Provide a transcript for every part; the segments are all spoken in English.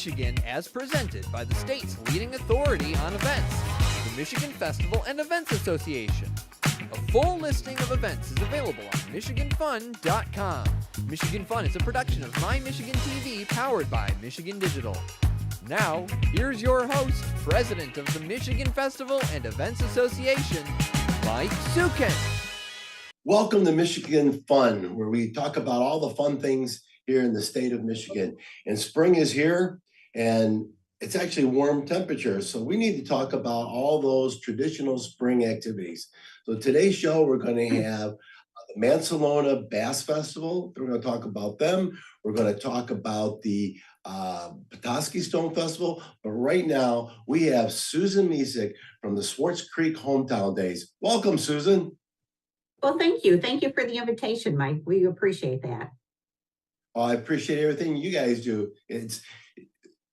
Michigan as presented by the state's leading authority on events, the Michigan Festival and Events Association. A full listing of events is available on MichiganFun.com. Michigan Fun is a production of My Michigan TV powered by Michigan Digital. Now, here's your host, President of the Michigan Festival and Events Association, Mike Szukhent. Welcome to Michigan Fun, where we talk about all the fun things here in the state of Michigan. And spring is here, and it's actually warm temperatures. So we need to talk about all those traditional spring activities. So today's show, we're going to have the Mansalona Bass Festival. We're going to talk about them. We're going to talk about the Petoskey Stone Festival. But right now, we have Susan Misek from the Swartz Creek Hometown Days. Welcome, Susan. Well, thank you. Thank you for the invitation, Mike. We appreciate that. Oh, I appreciate everything you guys do. It's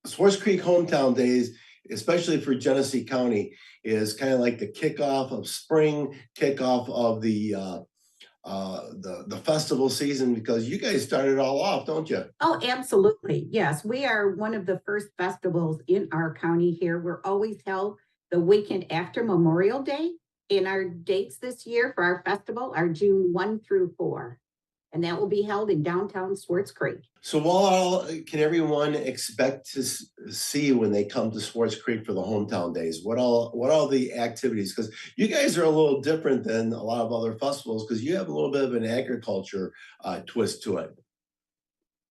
Swartz Creek Hometown Days, especially for Genesee County, is kind of like the kickoff of spring, kickoff of the festival season, because you guys started it all off, don't you? Oh, absolutely. Yes, we are one of the first festivals in our county here. We're always held the weekend after Memorial Day. And our dates this year for our festival are June 1 through 4. And that will be held in downtown Swartz Creek. So what all can everyone expect to see when they come to Swartz Creek for the Hometown Days? What all the activities? Because you guys are a little different than a lot of other festivals, because you have a little bit of an agriculture twist to it.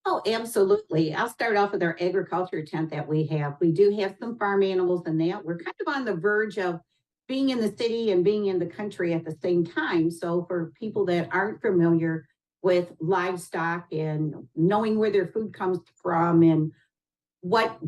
Oh, absolutely. I'll start off with our agriculture tent that we have. We do have some farm animals in that. We're kind of on the verge of being in the city and being in the country at the same time. So for people that aren't familiar with livestock and knowing where their food comes from and what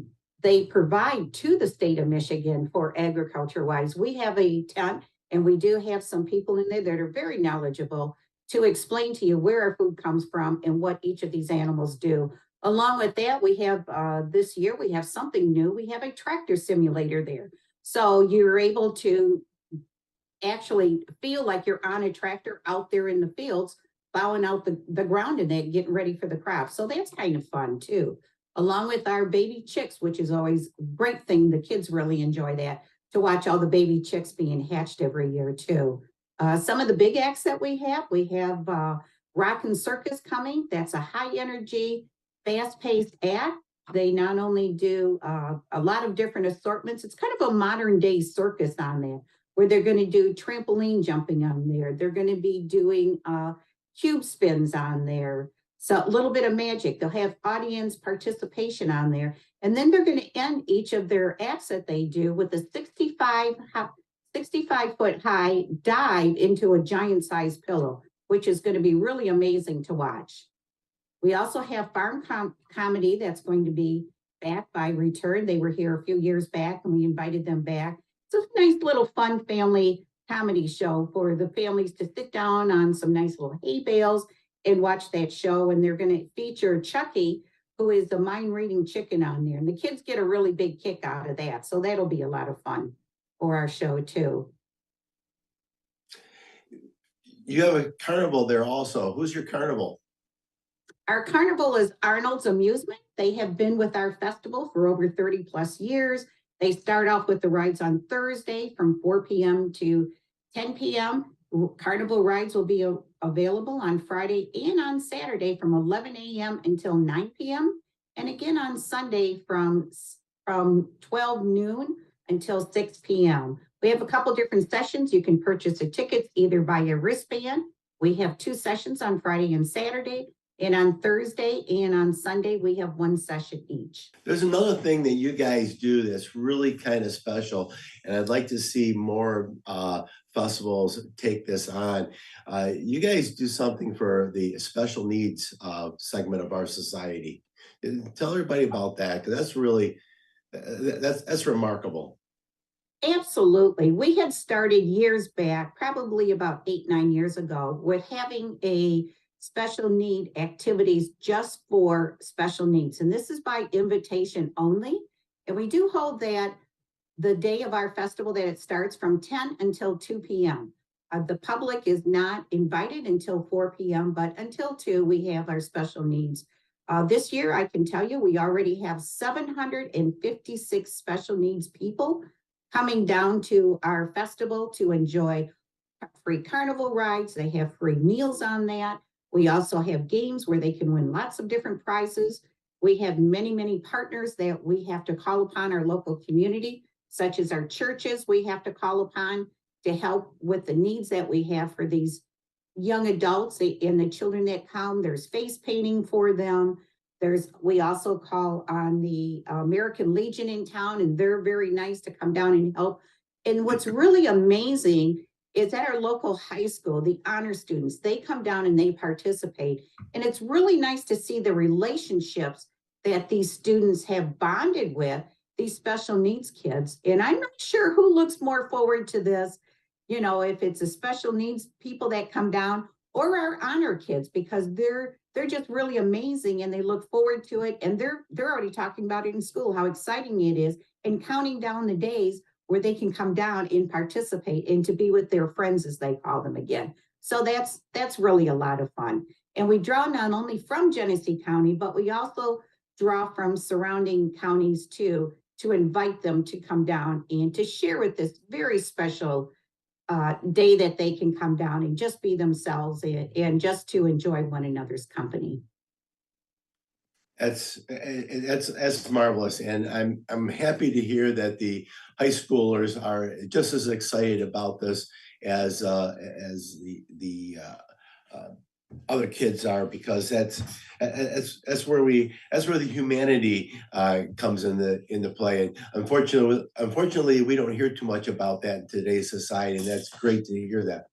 they provide to the state of Michigan for agriculture wise, we have a tent and we do have some people in there that are very knowledgeable to explain to you where our food comes from and what each of these animals do. Along with that, we have this year, we have something new. We have a tractor simulator there. So you're able to actually feel like you're on a tractor out there in the fields, plowing out the ground and then getting ready for the crop. So that's kind of fun too. Along with our baby chicks, which is always a great thing. The kids really enjoy that, to watch all the baby chicks being hatched every year too. Some of the big acts that we have Rock and Circus coming. That's a high energy, fast paced act. They not only do a lot of different assortments, it's kind of a modern day circus on there, where they're going to do trampoline jumping on there. They're going to be doing cube spins on there. So a little bit of magic. They'll have audience participation on there. And then they're going to end each of their acts that they do with a 65-foot high dive into a giant sized pillow, which is going to be really amazing to watch. We also have farm comedy that's going to be back by return. They were here a few years back and we invited them back. It's a nice little fun family comedy show for the families to sit down on some nice little hay bales and watch that show. And they're going to feature Chucky, who is a mind reading chicken on there. And the kids get a really big kick out of that. So that'll be a lot of fun for our show too. You have a carnival there also. Who's your carnival? Our carnival is Arnold's Amusement. They have been with our festival for over 30 plus years. They start off with the rides on Thursday from 4 p.m. to 10 p.m. Carnival rides will be available on Friday and on Saturday from 11 a.m. until 9 p.m. And again on Sunday from 12 noon until 6 p.m. We have a couple different sessions. You can purchase the tickets either via wristband. We have 2 sessions on Friday and Saturday. And on Thursday and on Sunday, we have 1 session each. There's another thing that you guys do that's really kind of special, and I'd like to see more festivals take this on. You guys do something for the special needs segment of our society. Tell everybody about that, because that's really, that's remarkable. Absolutely. We had started years back, probably about 8-9 years ago, with having a special need activities just for special needs. And this is by invitation only. And we do hold that the day of our festival, that it starts from 10 until 2 p.m. The public is not invited until 4 p.m., but until 2, we have our special needs This year, I can tell you, we already have 756 special needs people coming down to our festival to enjoy free carnival rides. They have free meals on that. We also have games where they can win lots of different prizes. We have many, many partners that we have to call upon our local community, such as our churches we have to call upon to help with the needs that we have for these young adults and the children that come. There's face painting for them. We also call on the American Legion in town, and they're very nice to come down and help. And what's really amazing is at our local high school, the honor students, they come down and they participate. And it's really nice to see the relationships that these students have bonded with these special needs kids. And I'm not sure who looks more forward to this, if it's a special needs people that come down or our honor kids, because they're just really amazing and they look forward to it. And they're already talking about it in school, how exciting it is, and counting down the days where they can come down and participate and to be with their friends, as they call them again. So that's really a lot of fun. And we draw not only from Genesee County, but we also draw from surrounding counties too, to invite them to come down and to share with this very special day that they can come down and just be themselves and just to enjoy one another's company. That's marvelous, and I'm happy to hear that the high schoolers are just as excited about this as the other kids are, because that's where the humanity comes into play. And unfortunately, we don't hear too much about that in today's society, and that's great to hear that.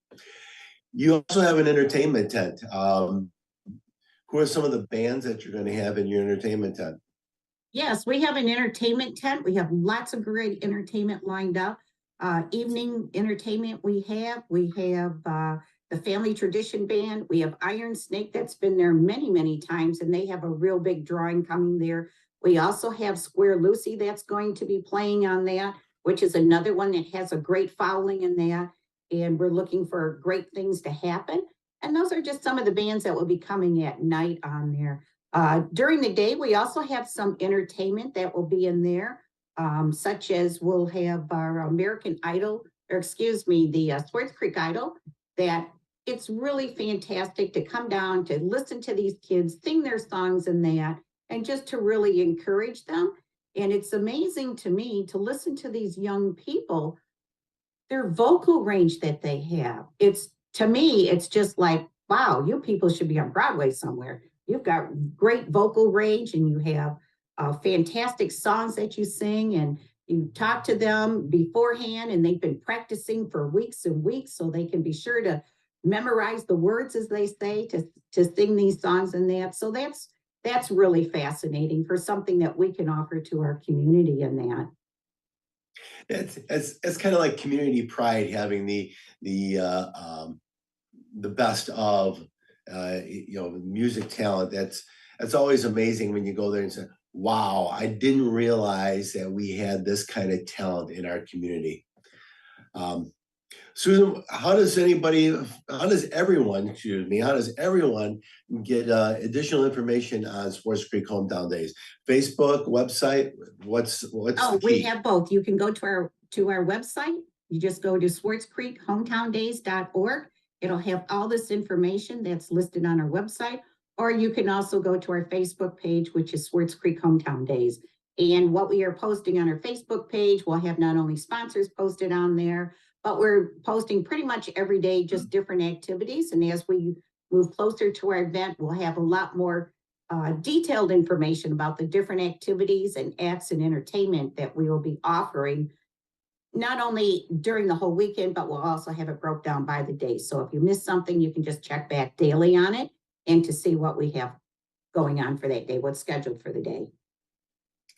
You also have an entertainment tent. Who are some of the bands that you're going to have in your entertainment tent? Yes, we have an entertainment tent. We have lots of great entertainment lined up. Evening entertainment we have the Family Tradition Band. We have Iron Snake that's been there many, many times, and they have a real big drawing coming there. We also have Square Lucy that's going to be playing on that, which is another one that has a great following in that. And we're looking for great things to happen. And those are just some of the bands that will be coming at night on there. During the day, we also have some entertainment that will be in there, such as we'll have our American Idol, the Swartz Creek Idol, that it's really fantastic to come down to listen to these kids sing their songs in that, and just to really encourage them. And it's amazing to me to listen to these young people, their vocal range that they have. To me, it's just like, wow, you people should be on Broadway somewhere. You've got great vocal range, and you have fantastic songs that you sing, and you talk to them beforehand, and they've been practicing for weeks and weeks, so they can be sure to memorize the words, as they say, to sing these songs and that. So that's really fascinating for something that we can offer to our community in that. It's kind of like community pride, having the best of music talent. That's always amazing when you go there and say, wow, I didn't realize that we had this kind of talent in our community. Susan, how does everyone get additional information on Swartz Creek Hometown Days? Facebook, website, what's the key? We have both. You can go to our website. You just go to swartzcreekhometowndays.org. It'll have all this information that's listed on our website, or you can also go to our Facebook page, which is Swartz Creek Hometown Days. And what we are posting on our Facebook page, we'll have not only sponsors posted on there, but we're posting pretty much every day, just different activities. And as we move closer to our event, we'll have a lot more detailed information about the different activities and acts and entertainment that we will be offering, not only during the whole weekend, but we'll also have it broke down by the day. So if you miss something, you can just check back daily on it and to see what we have going on for that day, what's scheduled for the day.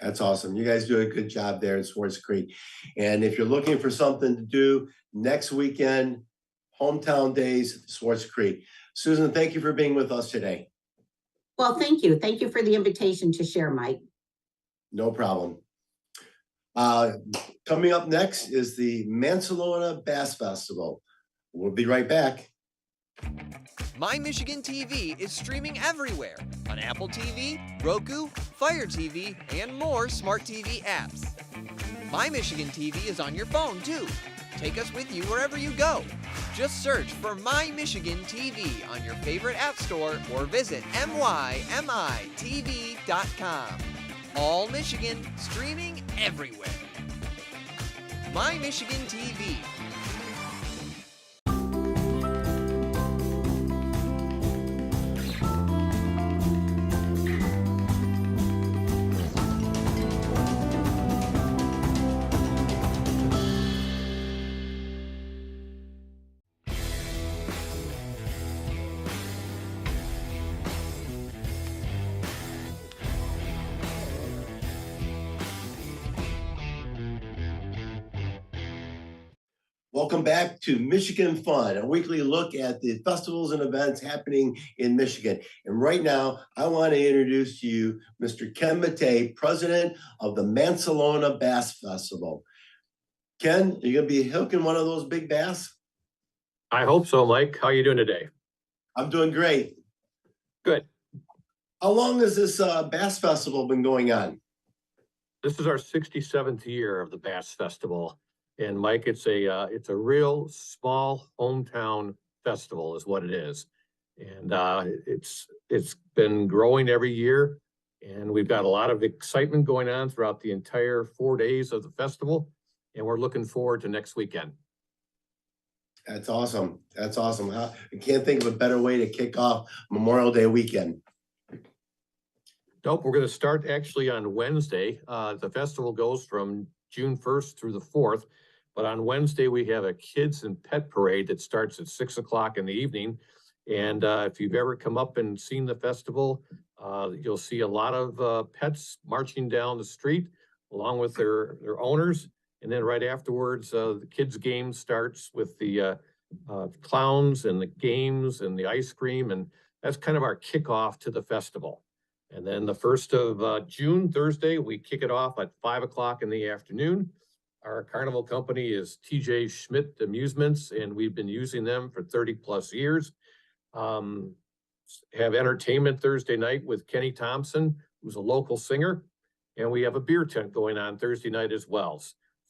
That's awesome. You guys do a good job there in Swartz Creek. And if you're looking for something to do next weekend, Hometown Days, Swartz Creek. Susan, thank you for being with us today. Well, thank you. Thank you for the invitation to share, Mike. No problem. Coming up next is the Mansalona Bass Festival. We'll be right back. My Michigan TV is streaming everywhere on Apple TV, Roku, Fire TV, and more smart TV apps. My Michigan TV is on your phone too. Take us with you wherever you go. Just search for My Michigan TV on your favorite app store or visit mymitv.com. All Michigan, streaming everywhere. My Michigan TV. Welcome back to Michigan Fun, a weekly look at the festivals and events happening in Michigan. And right now, I want to introduce to you Mr. Ken Matei, president of the Mansalona Bass Festival. Ken, are you going to be hooking one of those big bass? I hope so, Mike. How are you doing today? I'm doing great. Good. How long has this Bass Festival been going on? This is our 67th year of the Bass Festival. And Mike, it's a real small hometown festival is what it is. And it's been growing every year. And we've got a lot of excitement going on throughout the entire 4 days of the festival. And we're looking forward to next weekend. That's awesome. That's awesome. I can't think of a better way to kick off Memorial Day weekend. Nope, we're going to start actually on Wednesday. The festival goes from June 1st through the 4th. But on Wednesday, we have a kids and pet parade that starts at 6 o'clock in the evening. And if you've ever come up and seen the festival, you'll see a lot of pets marching down the street along with their owners. And then right afterwards, the kids' game starts with the clowns and the games and the ice cream. And that's kind of our kickoff to the festival. And then the 1st of June, Thursday, we kick it off at 5 o'clock in the afternoon. Our carnival company is TJ Schmidt Amusements, and we've been using them for 30 plus years. Have entertainment Thursday night with Kenny Thompson, who's a local singer. And we have a beer tent going on Thursday night as well.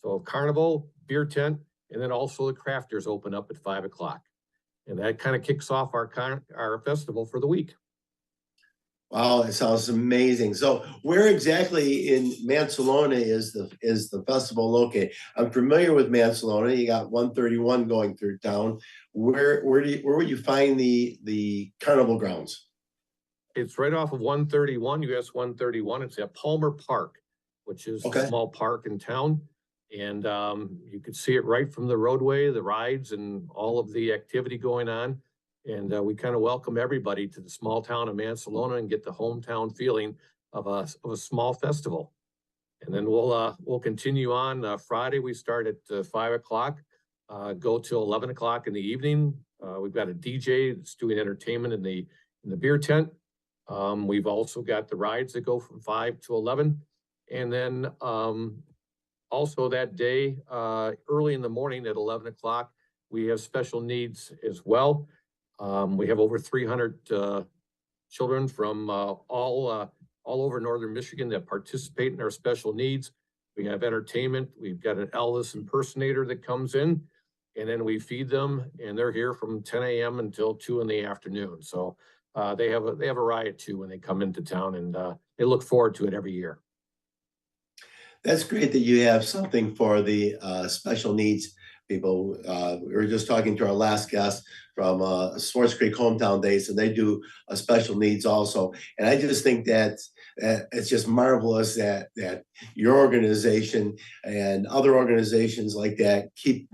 So carnival, beer tent, and then also the crafters open up at 5 o'clock. And that kind of kicks off our festival for the week. Wow, it sounds amazing. So where exactly in Mansalona is the festival located? I'm familiar with Mansalona. You got 131 going through town. Where would you find the carnival grounds? It's right off of 131, US 131. It's at Palmer Park, which is a small park in town. And you could see it right from the roadway, the rides and all of the activity going on. And we kind of welcome everybody to the small town of Mansalona and get the hometown feeling of a small festival. And then we'll continue on Friday. We start at 5 o'clock, go till 11 o'clock in the evening. We've got a DJ that's doing entertainment in the beer tent. We've also got the rides that go from 5 to 11. And then also that day, early in the morning at 11 o'clock, we have special needs as well. We have over 300 children from all over northern Michigan that participate in our special needs. We have entertainment. We've got an Elvis impersonator that comes in, and then we feed them, and they're here from 10 a.m. until 2 in the afternoon. So they have a riot too when they come into town, and they look forward to it every year. That's great that you have something for the special needs people. We were just talking to our last guest from Swartz Creek Hometown Days, and they do special needs also. And I just think that it's just marvelous that your organization and other organizations like that keep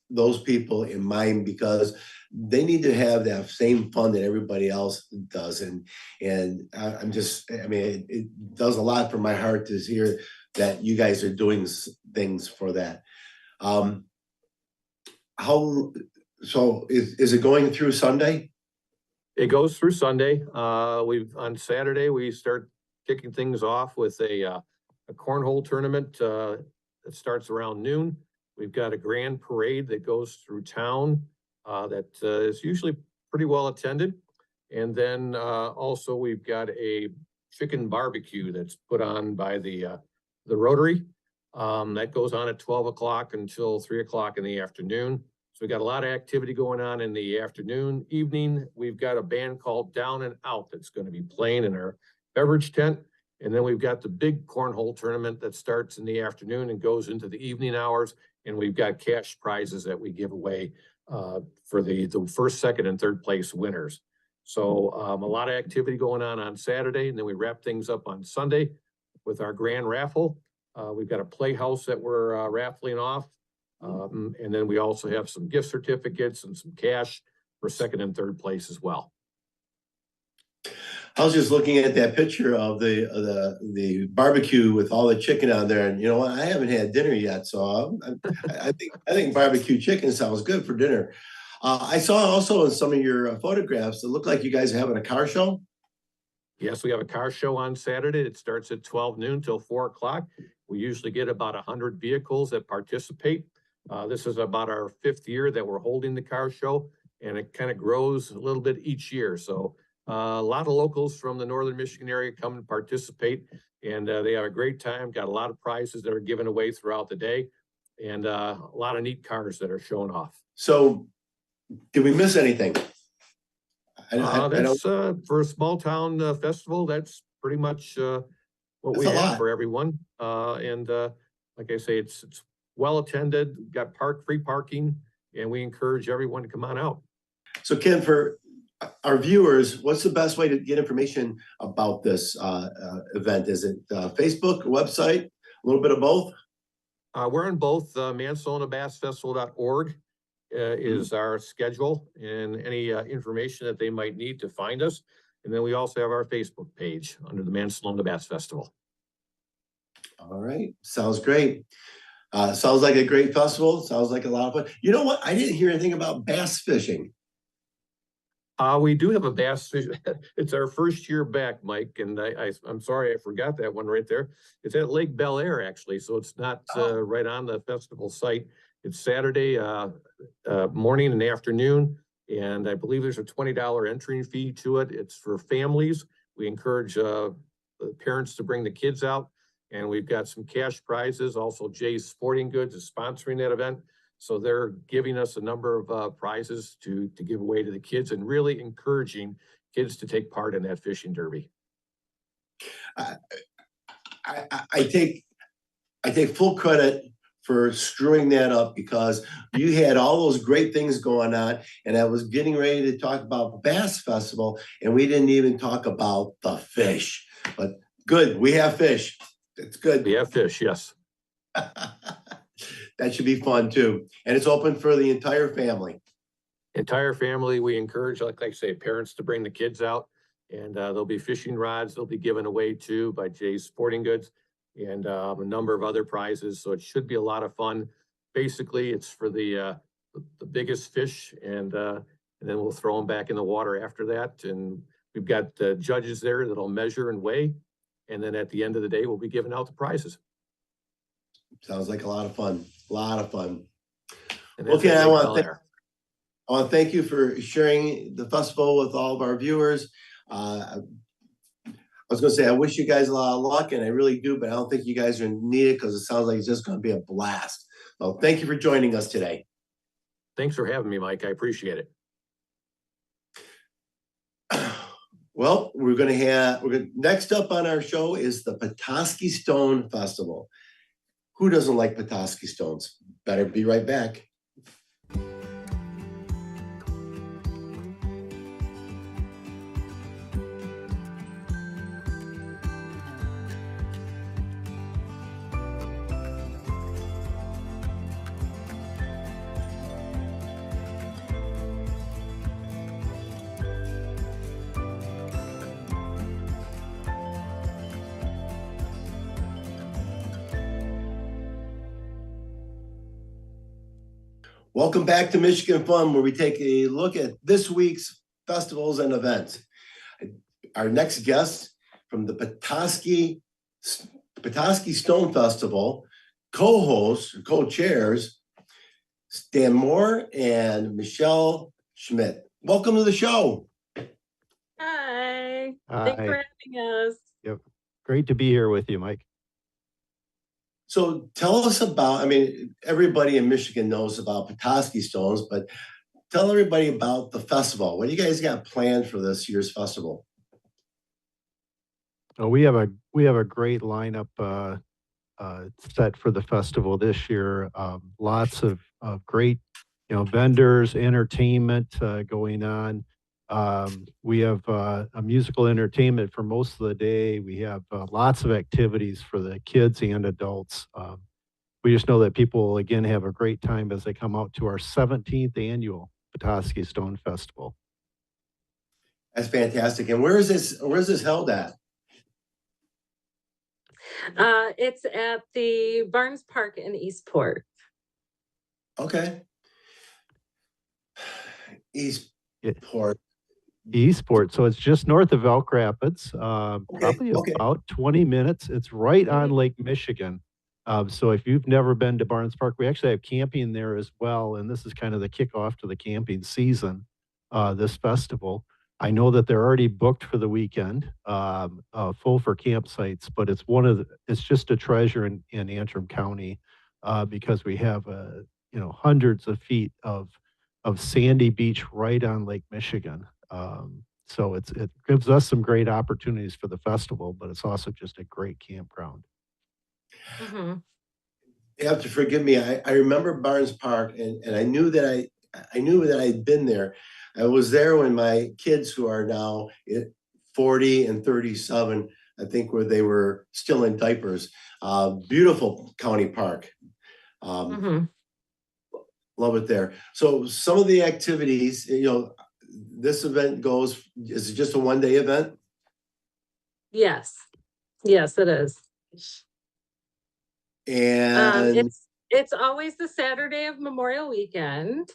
those people in mind, because they need to have that same fun that everybody else does. And it does a lot for my heart to hear that you guys are doing things for that. So is it going through Sunday? It goes through Sunday. On Saturday, we start kicking things off with a cornhole tournament that starts around noon. We've got a grand parade that goes through town that is usually pretty well attended. And then also we've got a chicken barbecue that's put on by the Rotary. That goes on at 12 o'clock until 3 o'clock in the afternoon. So we got a lot of activity going on in the afternoon. Evening, we've got a band called Down and Out that's going to be playing in our beverage tent. And then we've got the big cornhole tournament that starts in the afternoon and goes into the evening hours. And we've got cash prizes that we give away for the first, second, and third place winners. So a lot of activity going on Saturday, and then we wrap things up on Sunday with our grand raffle. We've got a playhouse that we're raffling off. And then we also have some gift certificates and some cash for second and third place as well. I was just looking at that picture of the barbecue with all the chicken on there, and you know what? I haven't had dinner yet, so I think barbecue chicken sounds good for dinner. I saw also in some of your photographs, it looked like you guys are having a car show. Yes, we have a car show on Saturday. It starts at 12 noon till 4 o'clock. We usually get about 100 vehicles that participate. This is about our 5th year that we're holding the car show, and it kind of grows a little bit each year. So a lot of locals from the northern Michigan area come and participate, and they have a great time. Got a lot of prizes that are given away throughout the day, and a lot of neat cars that are shown off. So did we miss anything? That's for a small town festival. That's pretty much what we have for everyone. And like I say, it's well attended. We've got free parking, and we encourage everyone to come on out. So Ken, for our viewers, what's the best way to get information about this event? Is it Facebook, website, a little bit of both? We're on both. MancelonaBassFestival.org is our schedule and any information that they might need to find us. And then we also have our Facebook page under the Mancelona Bass Festival. All right, sounds great. Sounds like a great festival. Sounds like a lot of fun. You know what? I didn't hear anything about bass fishing. We do have a bass fish. It's our first year back, Mike, and I'm sorry I forgot that one right there. It's at Lake Bel Air, actually, so it's not right on the festival site. It's Saturday morning and afternoon, and I believe there's a $20 entry fee to it. It's for families. We encourage the parents to bring the kids out, and we've got some cash prizes. Also, Jay's Sporting Goods is sponsoring that event. So they're giving us a number of prizes to give away to the kids, and really encouraging kids to take part in that fishing derby. I take full credit for screwing that up, because you had all those great things going on, and I was getting ready to talk about Bass Festival, and we didn't even talk about the fish. But good, we have fish. It's good. We have fish, yes. That should be fun too. And it's open for the entire family. Entire family. We encourage, like I say, parents to bring the kids out, and there'll be fishing rods. They'll be given away too by Jay's Sporting Goods, and a number of other prizes. So it should be a lot of fun. Basically, it's for the biggest fish, and then we'll throw them back in the water after that. And we've got judges there that'll measure and weigh, and then at the end of the day, we'll be giving out the prizes. Sounds like a lot of fun. A lot of fun. Okay, I want to thank you for sharing the festival with all of our viewers. I was going to say, I wish you guys a lot of luck, and I really do, but I don't think you guys are needed, because it sounds like it's just going to be a blast. So thank you for joining us today. Thanks for having me, Mike. I appreciate it. Well, next up on our show is the Petoskey Stone Festival. Who doesn't like Petoskey stones? Better be right back. Welcome back to Michigan Fun, where we take a look at this week's festivals and events. Our next guest from the Petoskey Stone Festival, co-hosts, co-chairs, Stan Moore and Michelle Schmidt. welcome to the show. Hi. Thanks for having us. Yep. Great to be here with you, Mike. So tell us about, I mean, everybody in Michigan knows about Petoskey Stones, but tell everybody about the festival. What do you guys got planned for this year's festival? Oh, we have a great lineup set for the festival this year. Lots of great, vendors, entertainment going on. We have a musical entertainment for most of the day. We have lots of activities for the kids and adults. We just know that people will again have a great time as they come out to our 17th annual Petoskey Stone Festival. That's fantastic. And where is this held at? It's at the Barnes Park in Eastport. Okay. Eastport. Eastport. So it's just north of Elk Rapids, probably about 20 minutes. It's right on Lake Michigan. So if you've never been to Barnes Park, we actually have camping there as well. And this is kind of the kickoff to the camping season, this festival. I know that they're already booked for the weekend, full for campsites, but it's just a treasure in Antrim County, because we have, hundreds of feet of sandy beach right on Lake Michigan. So it gives us some great opportunities for the festival, but it's also just a great campground. Mm-hmm. You have to forgive me. I remember Barnes Park, and I knew that I knew that I'd been there. I was there when my kids, who are now 40 and 37, I think, where they were still in diapers. Beautiful county park. Love it there. So some of the activities, this event is it just a one-day event? Yes, it is. And it's always the Saturday of Memorial Weekend.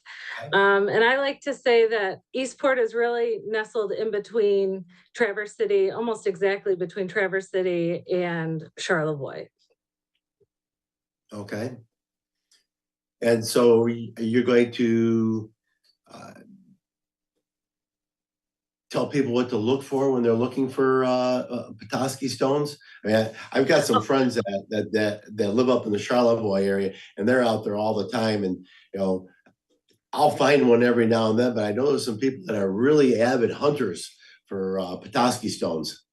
And I like to say that Eastport is really nestled in between Traverse City, almost exactly between Traverse City and Charlevoix. Okay. And so you're going to tell people what to look for when they're looking for Petoskey stones? I mean, I've got some friends that live up in the Charlevoix area, and they're out there all the time. And I'll find one every now and then, but I know there's some people that are really avid hunters for Petoskey stones.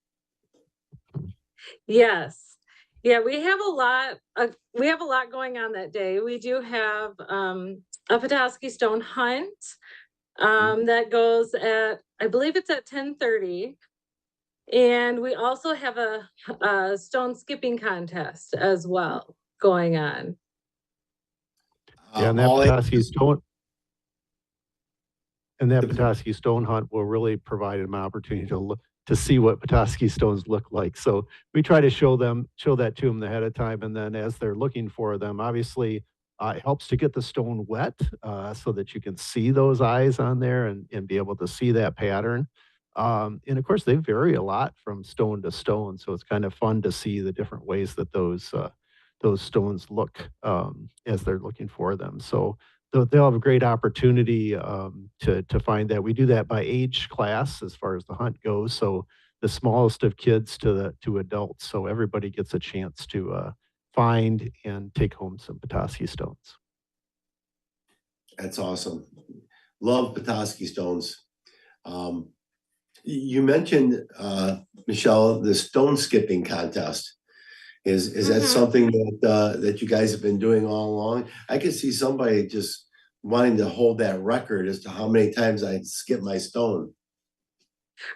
Yes. Yeah, we have a lot going on that day. We do have a Petoskey stone hunt that goes at, I believe it's at 10:30. And we also have a stone skipping contest as well going on. Yeah, and that Petoskey stone hunt will really provide them an opportunity to see what Petoskey stones look like. So we try to show that to them ahead of time, and then as they're looking for them, obviously it helps to get the stone wet so that you can see those eyes on there and be able to see that pattern. And of course, they vary a lot from stone to stone, so it's kind of fun to see the different ways that those stones look as they're looking for them. So they'll have a great opportunity to find that. We do that by age class as far as the hunt goes. So the smallest of kids to adults, so everybody gets a chance to find and take home some Petoskey stones. That's awesome. Love Petoskey stones. You mentioned, Michelle, the stone skipping contest. Is that something that you guys have been doing all along? I could see somebody just wanting to hold that record as to how many times I skip my stone.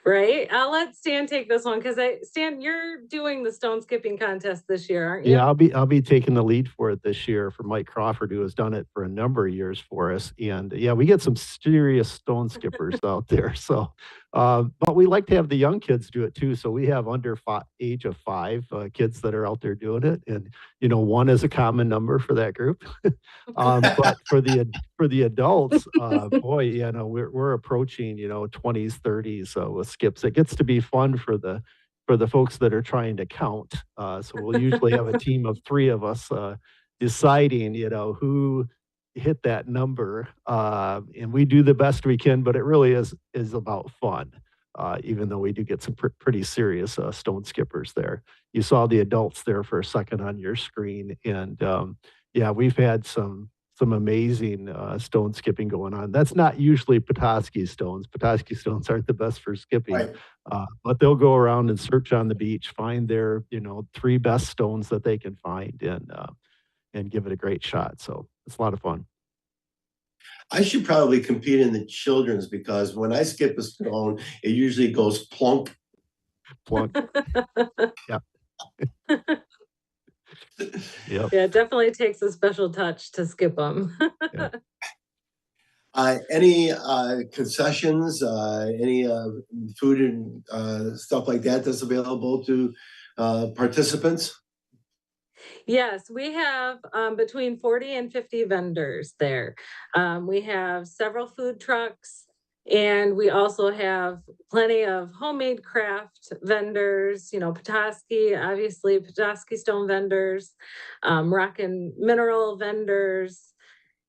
Right. I'll let Stan take this one because Stan, you're doing the stone skipping contest this year, aren't you? Yeah, I'll be taking the lead for it this year for Mike Crawford, who has done it for a number of years for us. And yeah, we get some serious stone skippers out there. So, but we like to have the young kids do it too. So we have under age of 5 kids that are out there doing it, and 1 is a common number for that group. But for the adults, boy, we're approaching 20s, 30s with skips. It gets to be fun for the folks that are trying to count. So we'll usually have a team of 3 of us deciding, who hit that number. And we do the best we can, but it really is about fun. Even though we do get some pretty serious stone skippers there. You saw the adults there for a second on your screen, and yeah, we've had some amazing stone skipping going on. That's not usually Petoskey stones. Petoskey stones aren't the best for skipping, Right. but they'll go around and search on the beach, find their 3 best stones that they can find, and give it a great shot. So it's a lot of fun. I should probably compete in the children's because when I skip a stone, it usually goes plunk. Plunk. Yeah. Yep. Yeah, it definitely takes a special touch to skip them. Yeah. Any concessions, any food and stuff like that that's available to participants? Yes, we have between 40 and 50 vendors there. We have several food trucks, and we also have plenty of homemade craft vendors, Petoskey, obviously Petoskey stone vendors, rock and mineral vendors,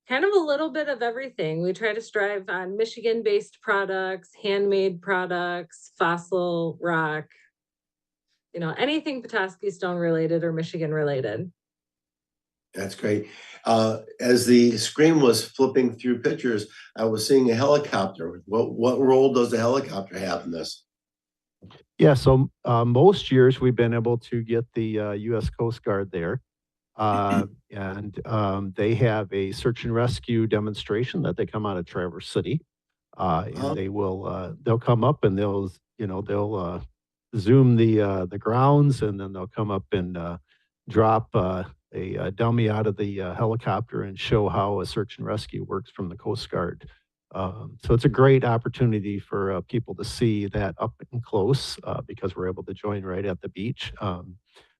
kind of a little bit of everything. We try to strive on Michigan-based products, handmade products, fossil rock, anything Petoskey stone related or Michigan related. That's great. As the screen was flipping through pictures, I was seeing a helicopter. What role does the helicopter have in this? Yeah, so most years we've been able to get the U.S. Coast Guard there. And they have a search and rescue demonstration that they come out of Traverse City. And they'll come up and they'll zoom the grounds, and then they'll come up and drop a dummy out of the helicopter and show how a search and rescue works from the Coast Guard. So it's a great opportunity for people to see that up and close because we're able to join right at the beach.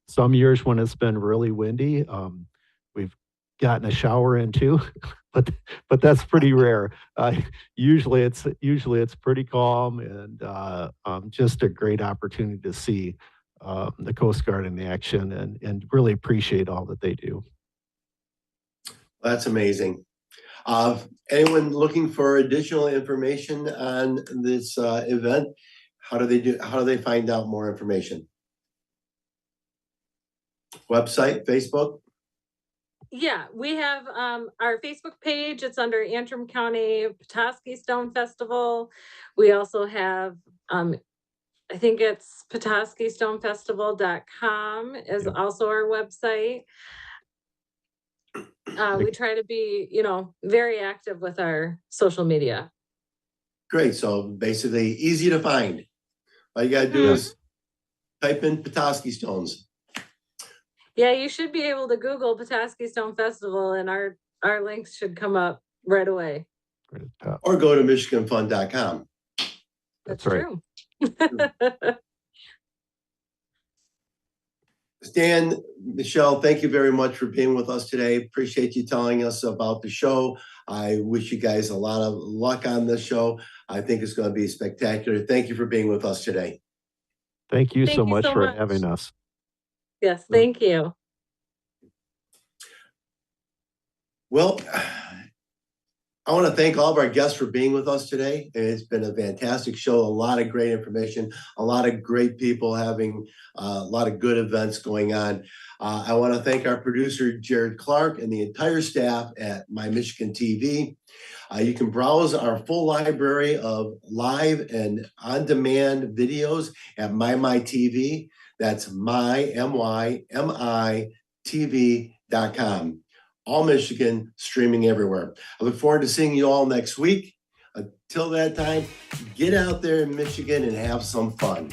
Some years when it's been really windy, we've gotten a shower in too, but that's pretty rare. Usually it's pretty calm and just a great opportunity to see the Coast Guard in action and really appreciate all that they do. That's amazing. Anyone looking for additional information on this event? How do they find out more information? Website, Facebook? Yeah, we have our Facebook page. It's under Antrim County Petoskey Stone Festival. We also have, I think it's PetoskeyStoneFestival.com is also our website. We try to be, very active with our social media. Great. So basically easy to find. All you got to do is type in Petoskey stones. Yeah, you should be able to Google Petoskey Stone Festival and our links should come up right away. Or go to MichiganFun.com. That's right. True. Stan, Michelle, thank you very much for being with us today. Appreciate you telling us about the show. I wish you guys a lot of luck on this show. I think it's going to be spectacular. Thank you for being with us today. Thank you so much for having us. Yes, thank you. Well, I want to thank all of our guests for being with us today. It's been a fantastic show, a lot of great information, a lot of great people having a lot of good events going on. I want to thank our producer, Jared Clark, and the entire staff at My Michigan TV. You can browse our full library of live and on-demand videos at MyTV. That's MyTV.com. All Michigan, streaming everywhere. I look forward to seeing you all next week. Until that time, get out there in Michigan and have some fun.